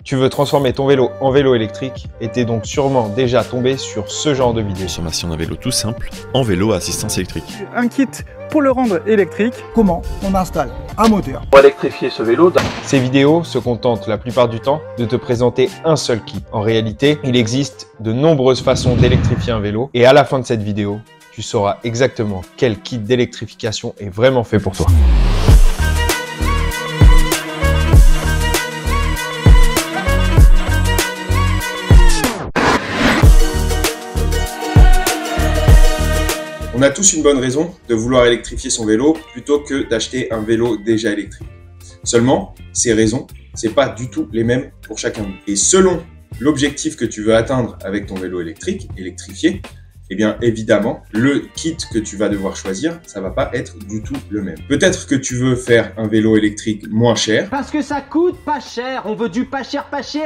Tu veux transformer ton vélo en vélo électrique et t'es donc sûrement déjà tombé sur ce genre de vidéo. Transformation d'un vélo tout simple en vélo à assistance électrique. Un kit pour le rendre électrique. Comment on installe un moteur pour électrifier ce vélo. Ces vidéos se contentent la plupart du temps de te présenter un seul kit. En réalité, il existe de nombreuses façons d'électrifier un vélo et à la fin de cette vidéo, tu sauras exactement quel kit d'électrification est vraiment fait pour toi. On a tous une bonne raison de vouloir électrifier son vélo plutôt que d'acheter un vélo déjà électrique. Seulement, ces raisons, c'est pas du tout les mêmes pour chacun. Et selon l'objectif que tu veux atteindre avec ton vélo électrique, électrifié, eh bien évidemment, le kit que tu vas devoir choisir, ça va pas être du tout le même. Peut-être que tu veux faire un vélo électrique moins cher. Parce que ça coûte pas cher, on veut du pas cher,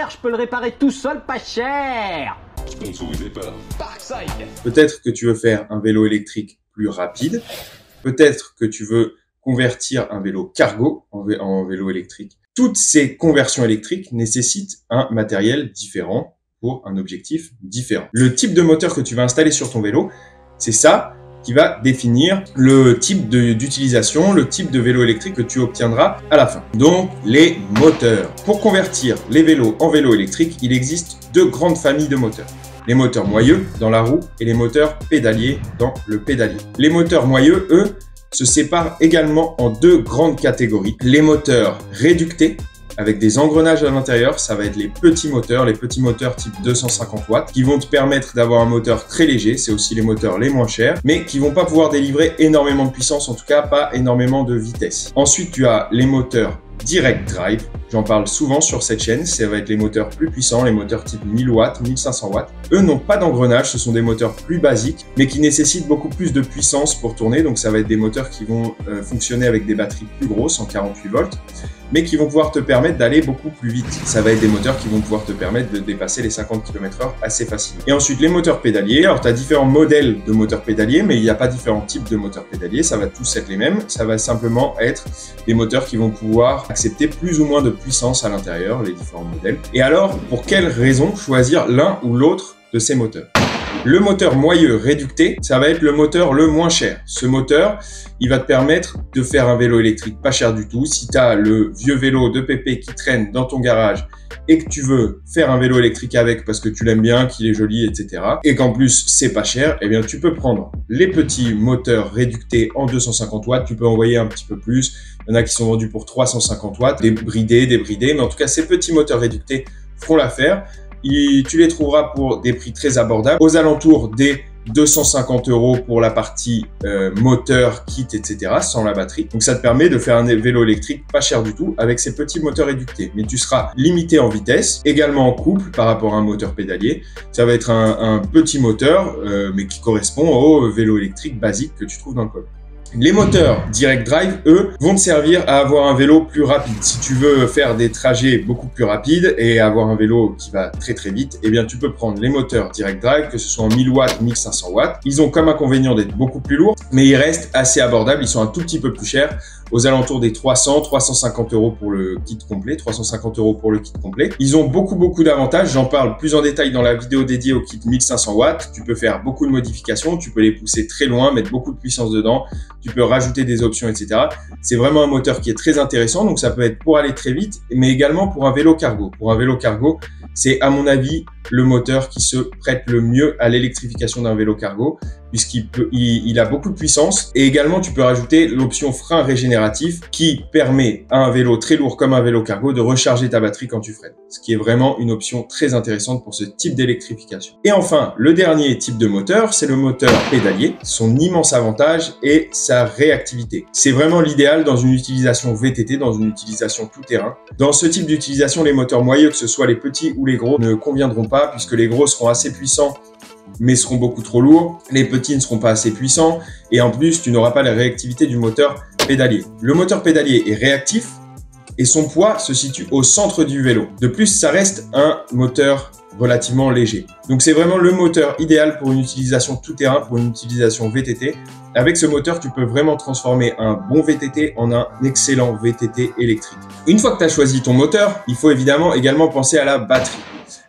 je peux le réparer tout seul, pas cher. Sponsorisé par Parkside. Peut-être que tu veux faire un vélo électrique plus rapide. Peut-être que tu veux convertir un vélo cargo en vélo électrique. Toutes ces conversions électriques nécessitent un matériel différent pour un objectif différent. Le type de moteur que tu vas installer sur ton vélo, c'est ça qui va définir le type d'utilisation, le type de vélo électrique que tu obtiendras à la fin. Donc, les moteurs. Pour convertir les vélos en vélo électrique, il existe deux grandes familles de moteurs. Les moteurs moyeux dans la roue et les moteurs pédaliers dans le pédalier. Les moteurs moyeux, eux, se séparent également en deux grandes catégories. Les moteurs réductés, avec des engrenages à l'intérieur, ça va être les petits moteurs type 250 watts, qui vont te permettre d'avoir un moteur très léger, c'est aussi les moteurs les moins chers, mais qui vont pas pouvoir délivrer énormément de puissance, en tout cas pas énormément de vitesse. Ensuite, tu as les moteurs direct drive, j'en parle souvent sur cette chaîne, ça va être les moteurs plus puissants, les moteurs type 1000 watts, 1500 watts. Eux n'ont pas d'engrenage, ce sont des moteurs plus basiques, mais qui nécessitent beaucoup plus de puissance pour tourner, donc ça va être des moteurs qui vont fonctionner avec des batteries plus grosses, en 48 volts, mais qui vont pouvoir te permettre d'aller beaucoup plus vite. Ça va être des moteurs qui vont pouvoir te permettre de dépasser les 50 km/h assez facilement. Et ensuite, les moteurs pédaliers. Alors, tu as différents modèles de moteurs pédaliers, mais il n'y a pas différents types de moteurs pédaliers. Ça va tous être les mêmes. Ça va simplement être des moteurs qui vont pouvoir accepter plus ou moins de puissance à l'intérieur, les différents modèles. Et alors, pour quelles raisons choisir l'un ou l'autre de ces moteurs ? Le moteur moyeu réducté, ça va être le moteur le moins cher. Ce moteur, il va te permettre de faire un vélo électrique pas cher du tout. Si tu as le vieux vélo de pépé qui traîne dans ton garage et que tu veux faire un vélo électrique avec parce que tu l'aimes bien, qu'il est joli, etc. et qu'en plus c'est pas cher, eh bien tu peux prendre les petits moteurs réductés en 250 watts. Tu peux envoyer un petit peu plus. Il y en a qui sont vendus pour 350 watts, des bridés, mais en tout cas ces petits moteurs réductés feront l'affaire. Tu les trouveras pour des prix très abordables, aux alentours des 250 € pour la partie moteur, kit, etc. sans la batterie. Donc ça te permet de faire un vélo électrique pas cher du tout avec ces petits moteurs réductés. Mais tu seras limité en vitesse, également en couple par rapport à un moteur pédalier. Ça va être un petit moteur, mais qui correspond au vélo électrique basique que tu trouves dans le commerce. Les moteurs direct drive, eux, vont te servir à avoir un vélo plus rapide. Si tu veux faire des trajets beaucoup plus rapides et avoir un vélo qui va très très vite, eh bien tu peux prendre les moteurs direct drive, que ce soit en 1000 watts, 1500 watts. Ils ont comme inconvénient d'être beaucoup plus lourds, mais ils restent assez abordables. Ils sont un tout petit peu plus chers, aux alentours des 300-350 € pour le kit complet, 350 € pour le kit complet. Ils ont beaucoup d'avantages. J'en parle plus en détail dans la vidéo dédiée au kit 1500 watts. Tu peux faire beaucoup de modifications, tu peux les pousser très loin, mettre beaucoup de puissance dedans. Tu peux rajouter des options, etc. C'est vraiment un moteur qui est très intéressant. Donc, ça peut être pour aller très vite, mais également pour un vélo cargo. Pour un vélo cargo, c'est à mon avis le moteur qui se prête le mieux à l'électrification d'un vélo cargo, puisqu'il a beaucoup de puissance. Et également, tu peux rajouter l'option frein régénératif qui permet à un vélo très lourd comme un vélo cargo de recharger ta batterie quand tu freines. Ce qui est vraiment une option très intéressante pour ce type d'électrification. Et enfin, le dernier type de moteur, c'est le moteur pédalier. Son immense avantage est sa réactivité. C'est vraiment l'idéal dans une utilisation VTT, dans une utilisation tout-terrain. Dans ce type d'utilisation, les moteurs moyeux, que ce soit les petits ou les gros, ne conviendront pas puisque les gros seront assez puissants mais seront beaucoup trop lourds. Les petits ne seront pas assez puissants et en plus, tu n'auras pas la réactivité du moteur pédalier. Le moteur pédalier est réactif, et son poids se situe au centre du vélo. De plus, ça reste un moteur relativement léger. Donc c'est vraiment le moteur idéal pour une utilisation tout-terrain, pour une utilisation VTT. Avec ce moteur, tu peux vraiment transformer un bon VTT en un excellent VTT électrique. Une fois que tu as choisi ton moteur, il faut également penser à la batterie.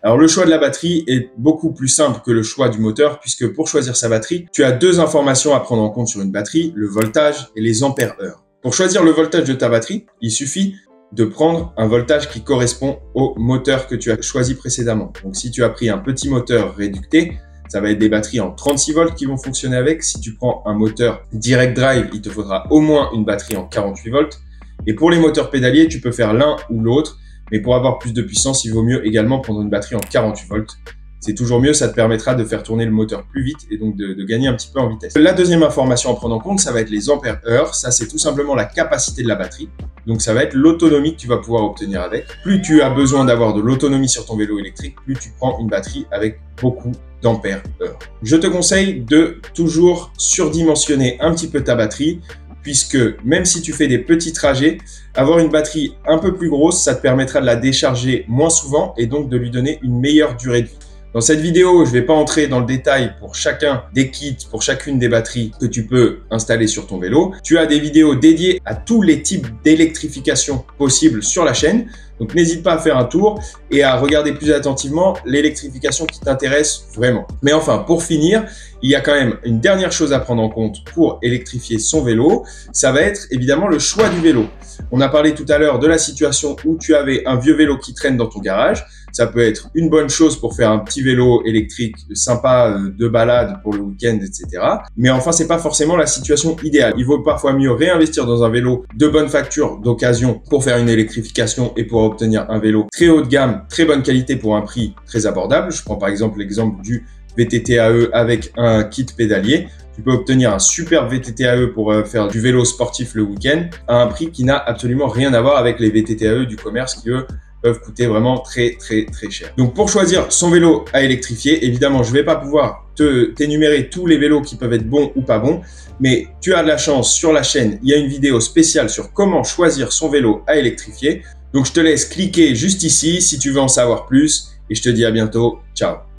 Alors le choix de la batterie est beaucoup plus simple que le choix du moteur, puisque pour choisir sa batterie, tu as deux informations à prendre en compte sur une batterie, le voltage et les ampères-heure. Pour choisir le voltage de ta batterie, il suffit de prendre un voltage qui correspond au moteur que tu as choisi précédemment. Donc si tu as pris un petit moteur réducté, ça va être des batteries en 36 volts qui vont fonctionner avec. Si tu prends un moteur direct drive, il te faudra au moins une batterie en 48 volts. Et pour les moteurs pédaliers, tu peux faire l'un ou l'autre. Mais pour avoir plus de puissance, il vaut mieux également prendre une batterie en 48 volts. C'est toujours mieux, ça te permettra de faire tourner le moteur plus vite et donc de gagner un petit peu en vitesse. La deuxième information à prendre en compte, ça va être les ampères-heure. Ça, c'est tout simplement la capacité de la batterie. Donc, ça va être l'autonomie que tu vas pouvoir obtenir avec. Plus tu as besoin d'avoir de l'autonomie sur ton vélo électrique, plus tu prends une batterie avec beaucoup d'ampères-heure. Je te conseille de toujours surdimensionner un petit peu ta batterie, puisque même si tu fais des petits trajets, avoir une batterie un peu plus grosse, ça te permettra de la décharger moins souvent et donc de lui donner une meilleure durée de vie. Dans cette vidéo, je ne vais pas entrer dans le détail pour chacun des kits, pour chacune des batteries que tu peux installer sur ton vélo. Tu as des vidéos dédiées à tous les types d'électrification possibles sur la chaîne. Donc, n'hésite pas à faire un tour et à regarder plus attentivement l'électrification qui t'intéresse vraiment. Mais enfin, pour finir, il y a quand même une dernière chose à prendre en compte pour électrifier son vélo. Ça va être évidemment le choix du vélo. On a parlé tout à l'heure de la situation où tu avais un vieux vélo qui traîne dans ton garage. Ça peut être une bonne chose pour faire un petit vélo électrique sympa de balade pour le week-end, etc. Mais enfin, c'est pas forcément la situation idéale. Il vaut parfois mieux réinvestir dans un vélo de bonne facture, d'occasion, pour faire une électrification et pour obtenir un vélo très haut de gamme, très bonne qualité pour un prix très abordable. Je prends par exemple l'exemple du VTT AE avec un kit pédalier. Tu peux obtenir un super VTT AE pour faire du vélo sportif le week-end à un prix qui n'a absolument rien à voir avec les VTT AE du commerce qui, eux, peuvent coûter vraiment très cher. Donc pour choisir son vélo à électrifier, évidemment, je ne vais pas pouvoir t'énumérer tous les vélos qui peuvent être bons ou pas bons, mais tu as de la chance, sur la chaîne, il y a une vidéo spéciale sur comment choisir son vélo à électrifier. Donc je te laisse cliquer juste ici si tu veux en savoir plus et je te dis à bientôt. Ciao.